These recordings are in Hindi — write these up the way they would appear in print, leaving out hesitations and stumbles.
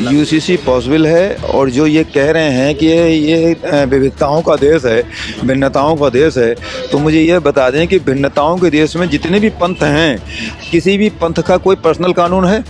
यूसीसी पॉसिबल है। और जो ये कह रहे हैं कि ये विविधताओं का देश है, भिन्नताओं का देश है, तो मुझे ये बता दें कि भिन्नताओं के देश में जितने भी पंथ हैं, किसी भी पंथ का कोई पर्सनल कानून है?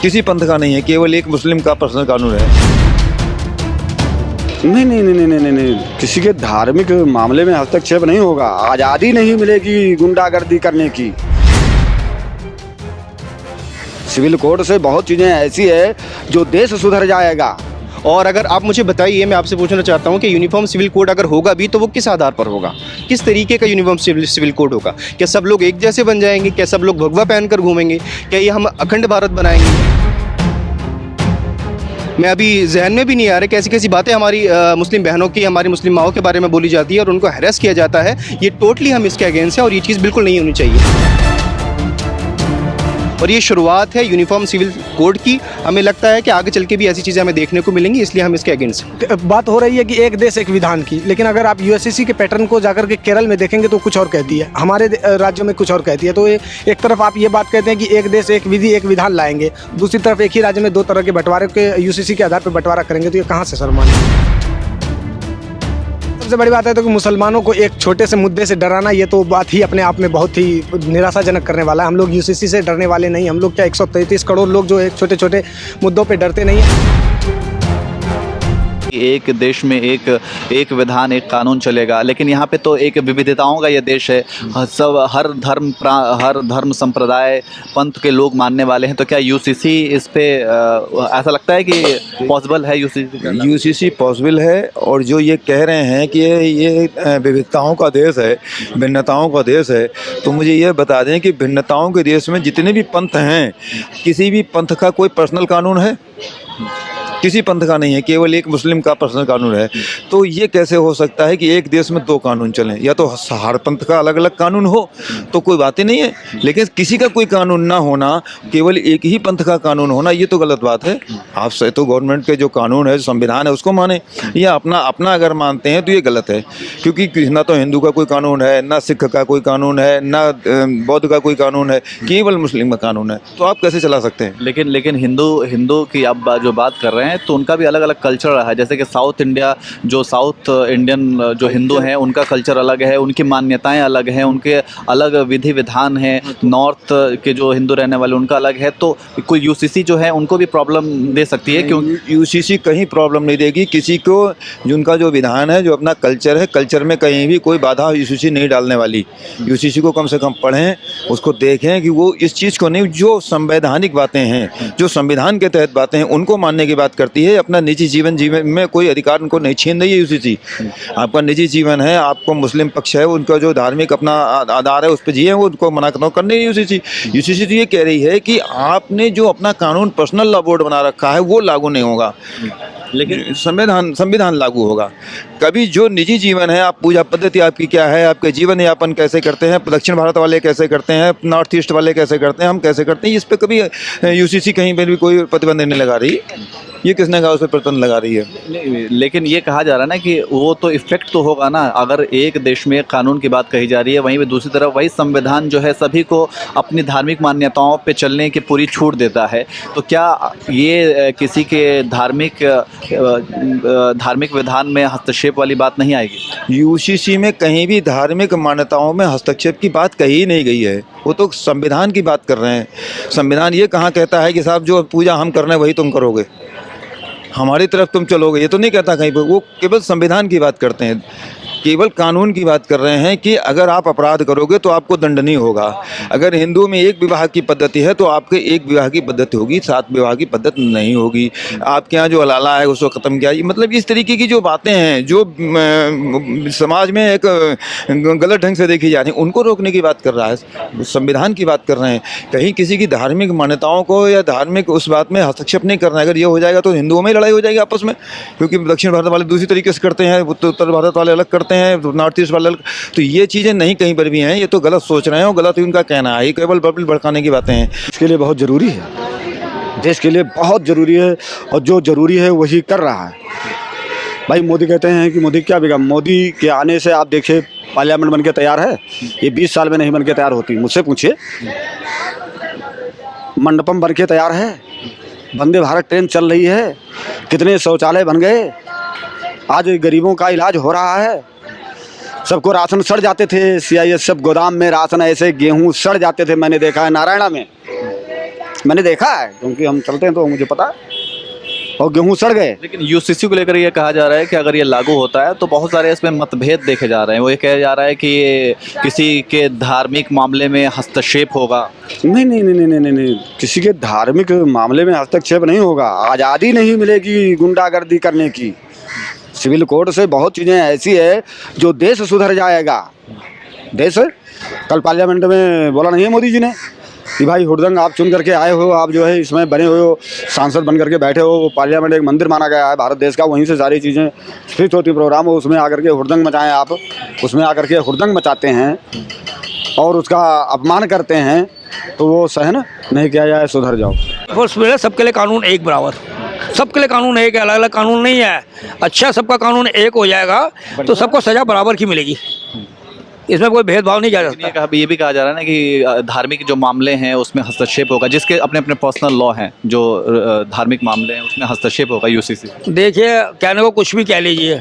किसी पंथ का नहीं है, केवल एक मुस्लिम का पर्सनल कानून है। नहीं, किसी के धार्मिक मामले में हस्तक्षेप नहीं होगा। आज़ादी नहीं मिलेगी गुंडागर्दी करने की। सिविल कोड से बहुत चीज़ें ऐसी है जो देश सुधर जाएगा। और अगर आप मुझे बताइए, मैं आपसे पूछना चाहता हूँ कि यूनिफॉर्म सिविल कोड अगर होगा भी तो वो किस आधार पर होगा? किस तरीके का यूनिफॉर्म सिविल कोड होगा? क्या सब लोग एक जैसे बन जाएंगे? क्या सब लोग भगवा पहनकर घूमेंगे? क्या ये हम अखंड भारत बनाएंगे? मैं अभी जहन में भी नहीं आ रहा कैसी कैसी बातें हमारी मुस्लिम बहनों की, हमारी मुस्लिम माओं के बारे में बोली जाती है और उनको हैरेस किया जाता है। ये टोटली हम इसके अगेंस्ट हैं और ये चीज़ बिल्कुल नहीं होनी चाहिए। और ये शुरुआत है यूनिफॉर्म सिविल कोड की। हमें लगता है कि आगे चल के भी ऐसी चीज़ें हमें देखने को मिलेंगी, इसलिए हम इसके अगेंस्ट हैं। बात हो रही है कि एक देश एक विधान की, लेकिन अगर आप यूएससीसी के पैटर्न को जाकर के केरल में देखेंगे तो कुछ और कहती है, हमारे राज्यों में कुछ और कहती है। तो एक तरफ आप ये बात कहते हैं कि एक देश एक विधि एक विधान लाएंगे, दूसरी तरफ एक ही राज्य में दो तरह के बंटवारे के यूसीसी के आधार पर बंटवारा करेंगे, तो ये कहाँ से शर्म आएगी? सबसे बड़ी बात है तो कि मुसलमानों को एक छोटे से मुद्दे से डराना, ये तो बात ही अपने आप में बहुत ही निराशाजनक करने वाला है। हम लोग यूसीसी से डरने वाले नहीं। हम लोग क्या 133 करोड़ लोग जो एक छोटे छोटे मुद्दों पे डरते नहीं हैं। एक देश में एक विधान एक कानून चलेगा, लेकिन यहाँ पे तो एक विविधताओं का ये देश है। सब हर धर्म संप्रदाय पंथ के लोग मानने वाले हैं। तो क्या यूसीसी इस पे ऐसा लगता है कि पॉसिबल है? यूसीसी पॉसिबल है। और जो ये कह रहे हैं कि ये विविधताओं का देश है, भिन्नताओं का देश है, तो मुझे ये बता दें कि भिन्नताओं के देश में जितने भी पंथ हैं, किसी भी पंथ का कोई पर्सनल कानून है? किसी पंथ का नहीं है, केवल एक मुस्लिम का पर्सनल कानून है। तो ये कैसे हो सकता है कि एक देश में दो कानून चलें? या तो हर पंथ का अलग अलग कानून हो तो कोई बात ही नहीं है, लेकिन किसी का कोई कानून ना होना, केवल एक ही पंथ का कानून होना, ये तो गलत बात है। आप से तो गवर्नमेंट के जो कानून है, जो संविधान है, उसको माने, या अपना अगर मानते हैं तो ये गलत है। क्योंकि ना तो हिंदू का कोई कानून है, ना सिख का कोई कानून है, ना बौद्ध का कोई कानून है, केवल मुस्लिम का कानून है। तो आप कैसे चला सकते हैं? लेकिन हिंदू की आप जो बात कर रहे हैं तो उनका भी अलग अलग कल्चर रहा है। जैसे कि साउथ इंडियन जो हिंदू हैं उनका कल्चर अलग है, उनकी मान्यताएं अलग हैं, उनके अलग विधि विधान हैं। नॉर्थ के जो हिंदू रहने वाले उनका अलग है। तो कोई यूसीसी जो है उनको भी प्रॉब्लम दे सकती है? क्योंकि यूसीसी कहीं प्रॉब्लम नहीं देगी किसी को। उनका जो विधान है, जो अपना कल्चर है, कल्चर में कहीं भी कोई बाधा यूसीसी नहीं डालने वाली। यूसीसी को कम से कम पढ़ें, उसको देखें कि वो इस चीज़ को नहीं, जो संवैधानिक बातें हैं, जो संविधान के तहत बातें हैं, उनको मानने की बात करती है। अपना निजी जीवन में कोई अधिकार उनको नहीं छीन रही है यूसीसी। आपका निजी जीवन है, आपको मुस्लिम पक्ष है, उनका जो धार्मिक अपना आधार है उस पर जिए, वो उनको मना करने नहीं यूसीसी। यूसीसी तो ये कह रही है कि आपने जो अपना कानून पर्सनल लॉ बोर्ड बना रखा है वो लागू नहीं होगा, लेकिन संविधान लागू होगा। कभी जो निजी जीवन है, आप पूजा पद्धति आपकी क्या है, आपके जीवन यापन कैसे करते हैं, दक्षिण भारत वाले कैसे करते हैं, नॉर्थ ईस्ट वाले कैसे करते हैं, हम कैसे करते हैं, इस पर कभी यूसीसी कहीं पर भी कोई प्रतिबंध नहीं लगा रही। ये किसने कहा उस पर प्रतिबंध लगा रही है? लेकिन ये कहा जा रहा है ना कि वो तो इफेक्ट तो होगा ना। अगर एक देश में कानून की बात कही जा रही है, वहीं पे दूसरी तरफ वही संविधान जो है सभी को अपनी धार्मिक मान्यताओं पे चलने की पूरी छूट देता है। तो क्या ये किसी के धार्मिक विधान में हस्तक्षेप वाली बात नहीं आएगी? यूसीसी में कहीं भी धार्मिक मान्यताओं में हस्तक्षेप की बात कही नहीं गई है। वो तो संविधान की बात कर रहे हैं। संविधान ये कहाँ कहता है कि साहब जो पूजा हम कर रहे हैं वही तुम करोगे, हमारी तरफ तुम चलोगे, ये तो नहीं कहता कहीं पर। वो केवल संविधान की बात करते हैं, केवल कानून की बात कर रहे हैं कि अगर आप अपराध करोगे तो आपको दंडनीय होगा। अगर हिंदू में एक विवाह की पद्धति है तो आपके एक विवाह की पद्धति होगी, 7 विवाह की पद्धति नहीं होगी। आपके यहाँ जो हलाला है उसको ख़त्म किया। मतलब इस तरीके की जो बातें हैं, जो समाज में एक गलत ढंग से देखी जा रही, उनको रोकने की बात कर रहा है, संविधान की बात कर रहे हैं। कहीं किसी की धार्मिक मान्यताओं को या धार्मिक उस बात में हस्तक्षेप नहीं करना है। अगर ये हो जाएगा तो हिंदुओं में लड़ाई हो जाएगी आपस में, क्योंकि दक्षिण भारत वाले दूसरी तरीके से करते हैं, उत्तर भारत वाले अलग करते हैं, नॉर्थ ईस्ट वाले। तो ये चीज़ें नहीं कहीं पर भी हैं। ये तो गलत सोच रहे हैं और गलत ही उनका कहना है। ये केवल बबल भड़काने की बातें हैं। इसके लिए बहुत ज़रूरी है, देश के लिए बहुत ज़रूरी है, और जो ज़रूरी है वही कर रहा है। भाई मोदी कहते हैं कि मोदी क्या बिगा, मोदी के आने से आप देखिए पार्लियामेंट बन के तैयार है, ये 20 साल में नहीं बन के तैयार होती। मुझसे पूछिए, मंडपम बन के तैयार है, वंदे भारत ट्रेन चल रही है, कितने शौचालय बन गए, आज गरीबों का इलाज हो रहा है। सबको राशन सड़ जाते थे, CIS सब गोदाम में राशन ऐसे गेहूं सड़ जाते थे, मैंने देखा है नारायणा में, मैंने देखा है क्योंकि हम चलते हैं तो मुझे पता है, और गेहूं सड़ गए। लेकिन यूसीसी को लेकर ये कहा जा रहा है कि अगर ये लागू होता है तो बहुत सारे इसमें मतभेद देखे जा रहे हैं। वो ये कहा जा रहा है कि ये किसी के धार्मिक मामले में हस्तक्षेप होगा। नहीं नहीं नहीं नहीं नहीं नहीं, किसी के धार्मिक मामले में हस्तक्षेप नहीं होगा। आज़ादी नहीं मिलेगी गुंडागर्दी करने की। सिविल कोड से बहुत चीज़ें ऐसी है जो देश सुधर जाएगा। देश कल पार्लियामेंट में बोला नहीं है मोदी जी ने कि भाई हुड़दंग आप चुन करके आए हो, आप जो है इसमें बने हुए हो, सांसद बन करके बैठे हो। वो पार्लियामेंट एक मंदिर माना गया है भारत देश का, वहीं से सारी चीज़ें स्थित होती प्रोग्राम हो, उसमें आकर के हुड़दंग मचाएं आप, उसमें आकर के हुड़दंग मचाते हैं और उसका अपमान करते हैं, तो वो सहन नहीं किया जाए, सुधर जाओ। फोर्स में सबके लिए कानून एक बराबर, सबके लिए कानून एक है, अलग अलग कानून नहीं है। अच्छा सबका कानून एक हो जाएगा तो सबको सज़ा बराबर की मिलेगी, इसमें कोई भेदभाव नहीं किया जा सकता। ये भी कहा जा रहा है ना कि धार्मिक जो मामले हैं उसमें हस्तक्षेप होगा, जिसके अपने अपने पर्सनल लॉ हैं, जो धार्मिक मामले हैं उसमें हस्तक्षेप होगा यूसीसी। देखिए कहने को कुछ भी कह लीजिए,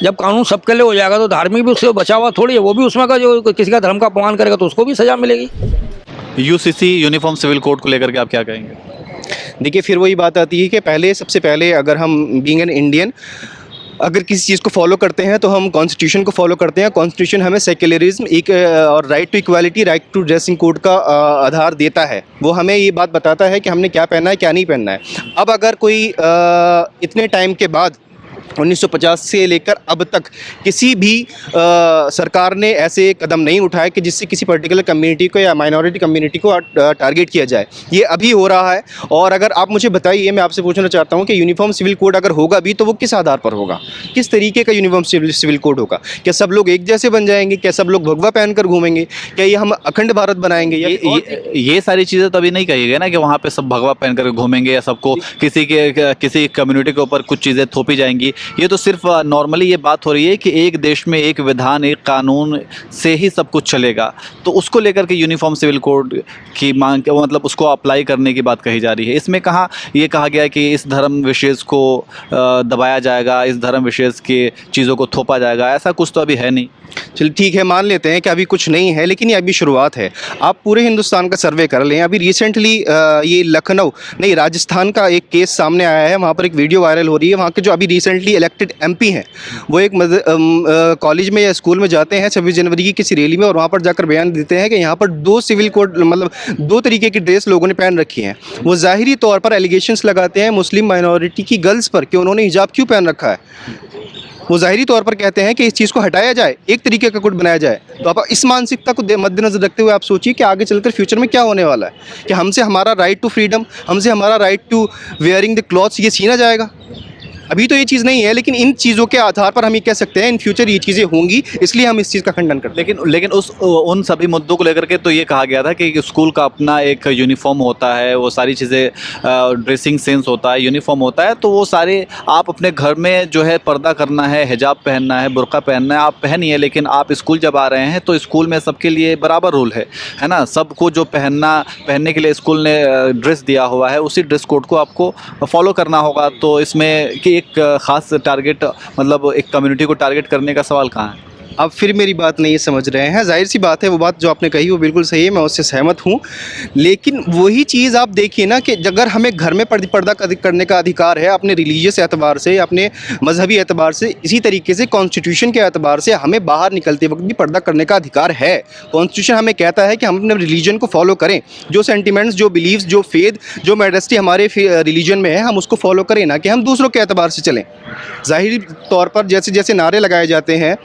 जब कानून सबके लिए हो जाएगा तो धार्मिक भी उससे बचा हुआ थोड़ी है, वो भी उसमें का जो किसी का धर्म का अपमान करेगा तो उसको भी सज़ा मिलेगी। यूसीसी यूनिफॉर्म सिविल कोड को लेकर के आप क्या कहेंगे? देखिए फिर वही बात आती है कि पहले सबसे पहले अगर हम बीइंग एन इंडियन अगर किसी चीज़ को फॉलो करते हैं तो हम कॉन्स्टिट्यूशन को फॉलो करते हैं। कॉन्स्टिट्यूशन हमें सेक्युलरिज्म एक और right to equality, right to dressing code का आधार देता है। वो हमें ये बात बताता है कि हमने क्या पहनना है क्या नहीं पहनना है। अब अगर कोई इतने टाइम के बाद 1950 से लेकर अब तक किसी भी सरकार ने ऐसे कदम नहीं उठाए कि जिससे किसी पर्टिकुलर कम्युनिटी को या माइनॉरिटी कम्युनिटी को टारगेट किया जाए। ये अभी हो रहा है। और अगर आप मुझे बताइए, मैं आपसे पूछना चाहता हूँ कि यूनिफॉर्म सिविल कोड अगर होगा भी तो वो किस आधार पर होगा, किस तरीके का यूनिफॉर्म सिविल कोड होगा? क्या सब लोग एक जैसे बन जाएंगे? क्या सब लोग भगवा पहनकर घूमेंगे? क्या ये हम अखंड भारत बनाएंगे? ये सारी चीज़ें तो अभी नहीं कही गई ना कि वहाँ पे सब भगवा पहन कर घूमेंगे या सबको किसी कम्युनिटी के ऊपर कुछ चीज़ें थोपी जाएंगी। ये तो सिर्फ नॉर्मली ये बात हो रही है कि एक देश में एक विधान, एक कानून से ही सब कुछ चलेगा। तो उसको लेकर के यूनिफॉर्म सिविल कोड की मांग, मतलब उसको अप्लाई करने की बात कही जा रही है। इसमें कहाँ ये कहा गया है कि इस धर्म विशेष को दबाया जाएगा, इस धर्म विशेष की चीज़ों को थोपा जाएगा, ऐसा कुछ तो अभी है नहीं। चलिए ठीक है, मान लेते हैं कि अभी कुछ नहीं है, लेकिन ये अभी शुरुआत है। आप पूरे हिंदुस्तान का सर्वे कर लें। अभी रिसेंटली ये लखनऊ नहीं राजस्थान का एक केस सामने आया है, वहाँ पर एक वीडियो वायरल हो रही है। वहाँ के जो अभी रिसेंटली इलेक्टेड MP हैं वो एक कॉलेज में या स्कूल में जाते हैं 26 जनवरी की किसी रैली में, और वहाँ पर जाकर बयान देते हैं कि यहाँ पर 2 सिविल कोड मतलब 2 तरीके की ड्रेस लोगों ने पहन रखी हैं। वो ज़ाहिरी तौर पर एलिगेशंस लगाते हैं मुस्लिम माइनॉरिटी की गर्ल्स पर कि उन्होंने हिजाब क्यों पहन रखा है। वो ज़ाहिरी तौर पर कहते हैं कि इस चीज़ को हटाया जाए, एक तरीके का कोड बनाया जाए। तो आप इस मानसिकता को मद्देनजर रखते हुए आप सोचिए कि आगे चलकर फ्यूचर में क्या होने वाला है, कि हमसे हमारा राइट टू फ्रीडम, हमसे हमारा right to wearing the clothes ये छीना जाएगा। अभी तो ये चीज़ नहीं है, लेकिन इन चीज़ों के आधार पर हम ये कह सकते हैं इन फ्यूचर ये चीज़ें होंगी, इसलिए हम इस चीज़ का खंडन करते हैं। लेकिन उन सभी मुद्दों को लेकर के तो ये कहा गया था कि स्कूल का अपना एक यूनिफॉर्म होता है, वो सारी चीज़ें ड्रेसिंग सेंस होता है, यूनिफॉर्म होता है, तो वो सारे आप अपने घर में जो है पर्दा करना है, हिजाब पहनना है, बुर्का पहनना है, आप पहनिए। लेकिन आप स्कूल जब आ रहे हैं तो स्कूल में सबके लिए बराबर रूल है ना। सबको जो पहनने के लिए स्कूल ने ड्रेस दिया हुआ है उसी ड्रेस कोड को आपको फॉलो करना होगा। तो इसमें कि एक ख़ास टारगेट, मतलब एक कम्युनिटी को टारगेट करने का सवाल कहाँ है? आप फिर मेरी बात नहीं समझ रहे हैं। जाहिर सी बात है, वो बात जो आपने कही वो बिल्कुल सही है, मैं उससे सहमत हूँ। लेकिन वही चीज़ आप देखिए ना कि अगर हमें घर में पर्दा करने का अधिकार है अपने रिलीजियस एतबार से, अपने मजहबी एतबार से, इसी तरीके से कॉन्स्टिट्यूशन के एतबार से हमें बाहर निकलते वक्त भी पर्दा करने का अधिकार है। कॉन्स्टिट्यूशन हमें कहता है कि हम अपने रिलीजन को फॉलो करें, जो सेंटिमेंट्स, जो बिलीव्स, जो फेथ, जो मेडस्टी हमारे रिलीजन में है हम उसको फॉलो करें, ना कि हम दूसरों के एतबार से चलें। ज़ाहिरी तौर पर जैसे जैसे नारे लगाए जाते हैं,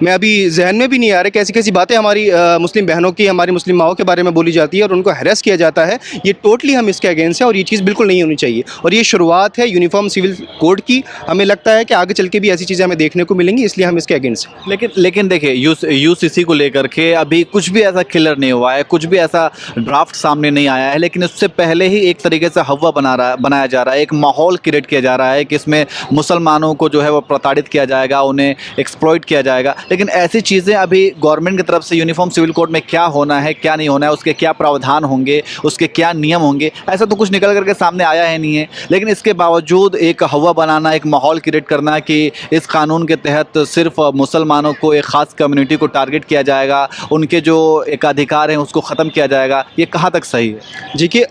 मैं अभी जहन में भी नहीं आ रहे कैसी कैसी बातें हमारी मुस्लिम बहनों की, हमारी मुस्लिम माओं के बारे में बोली जाती है और उनको हैरेस किया जाता है। ये टोटली हम इसके अगेंस्ट हैं और ये चीज़ बिल्कुल नहीं होनी चाहिए। और ये शुरुआत है यूनिफॉर्म सिविल कोड की। हमें लगता है कि आगे चल के भी ऐसी चीज़ें हमें देखने को मिलेंगी, इसलिए हम इसके अगेंस्ट हैं। लेकिन देखिए यूसीसी को लेकर के अभी कुछ भी ऐसा क्लियर नहीं हुआ है, कुछ भी ऐसा ड्राफ्ट सामने नहीं आया है। लेकिन उससे पहले ही एक तरीके से हवा बनाया जा रहा है, एक माहौल क्रिएट किया जा रहा है कि इसमें मुसलमानों को जो है वो प्रताड़ित किया जाएगा, उन्हें एक्सप्लॉइट किया जाएगा। लेकिन लेकिन ऐसी चीज़ें अभी गवर्नमेंट की तरफ से यूनिफॉर्म सिविल कोड में क्या होना है, क्या नहीं होना है, उसके क्या प्रावधान होंगे, उसके क्या नियम होंगे, ऐसा तो कुछ निकल करके सामने आया है नहीं है। लेकिन इसके बावजूद एक हवा बनाना, एक माहौल क्रिएट करना कि इस कानून के तहत सिर्फ मुसलमानों को, एक ख़ास कम्युनिटी को टारगेट किया जाएगा, उनके जो एक अधिकार हैं उसको ख़त्म किया जाएगा, ये कहाँ तक सही है? देखिए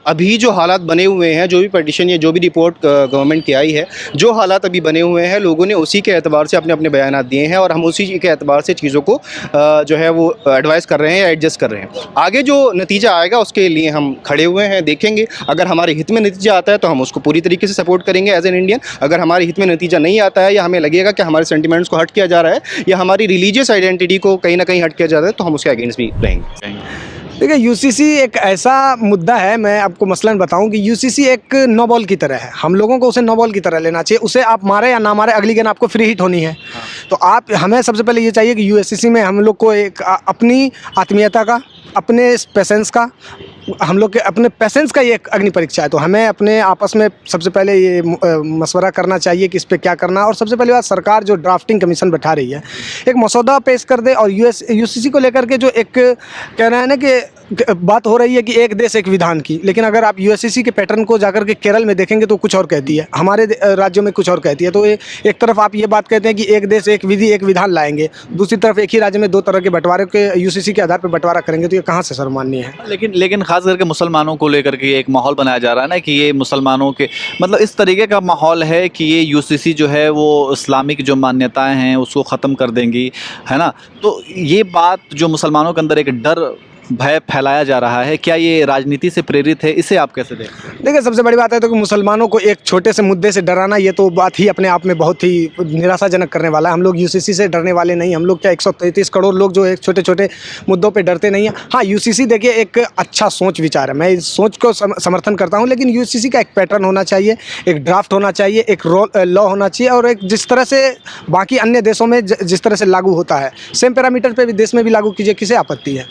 अभी जो हालात बने हुए हैं, जो भी पटिशन या जो भी रिपोर्ट गवर्नमेंट की आई है, जो हालात अभी बने हुए हैं, लोगों ने उसी के एतबार से अपने अपने बयान दिए हैं और हम उसी के एतबार से चीज़ों को जो है वो एडवाइस कर रहे हैं या एडजस्ट कर रहे हैं। आगे जो नतीजा आएगा उसके लिए हम खड़े हुए हैं, देखेंगे। अगर हमारे हित में नतीजा आता है तो हम उसको पूरी तरीके से सपोर्ट करेंगे एज एन इंडियन। अगर हमारे हित में नतीजा नहीं आता है या हमें लगेगा कि हमारे सेंटिमेंट्स को हट किया जा रहा है या हमारी रिलीजियस आइडेंटिटी को कहीं ना कहीं हट किया जा रहा है तो हम उसके अगेंस्ट भी रहेंगे। देखिए यूसीसी एक ऐसा मुद्दा है, मैं आपको मसलन बताऊं कि यूसीसी एक नो बॉल की तरह है। हम लोगों को उसे नो बॉल की तरह लेना चाहिए। उसे आप मारे या ना मारे, अगली गेंद आपको फ्री हिट होनी है। तो आप हमें सबसे पहले ये चाहिए कि यूएससीसी में हम लोग को एक अपनी आत्मीयता का, अपने पेशेंस का, हम लोग के अपने पेशेंस का ये एक अग्नि परीक्षा है। तो हमें अपने आपस में सबसे पहले ये मशवरा करना चाहिए कि इस पे क्या करना है। और सबसे पहली बात, सरकार जो ड्राफ्टिंग कमीशन बैठा रही है, एक मसौदा पेश कर दे। और यूसीसी को लेकर के जो एक कह रहे हैं ना कि बात हो रही है कि एक देश एक विधान की, लेकिन अगर आप यूएससीसी के पैटर्न को जाकर के केरल में देखेंगे तो कुछ और कहती है, हमारे राज्यों में कुछ और कहती है। तो एक तरफ आप ये बात कहते हैं कि एक देश एक विधि एक विधान लाएंगे, दूसरी तरफ एक ही राज्य में दो तरह के बंटवारे के यूसीसी के आधार पर बंटवारा करेंगे, तो ये कहाँ से सर्वमान्य है? लेकिन खास करके मुसलमानों को लेकर के एक माहौल बनाया जा रहा है ना कि ये मुसलमानों के मतलब इस तरीके का माहौल है कि ये यूसीसी जो है वो इस्लामिक जो मान्यताएं हैं उसको ख़त्म कर देंगी, है ना। तो ये बात जो मुसलमानों के अंदर एक डर भय फैलाया जा रहा है, क्या ये राजनीति से प्रेरित है? इसे आप कैसे देखते हैं? देखिए, सबसे बड़ी बात है तो कि मुसलमानों को एक छोटे से मुद्दे से डराना, ये तो बात ही अपने आप में बहुत ही निराशाजनक करने वाला है। हम लोग यूसीसी से डरने वाले नहीं। हम लोग क्या 133 करोड़ लोग जो एक छोटे छोटे मुद्दों पे डरते नहीं हैं। हाँ, यूसीसी देखिए एक अच्छा सोच विचार है, मैं इस सोच को समर्थन करता हूँ, लेकिन यूसीसी का एक पैटर्न होना चाहिए, एक ड्राफ्ट होना चाहिए, एक लॉ होना चाहिए। और एक जिस तरह से बाकी अन्य देशों में जिस तरह से लागू होता है, सेम पैरामीटर पर भी देश में भी लागू कीजिए, किसे आपत्ति है?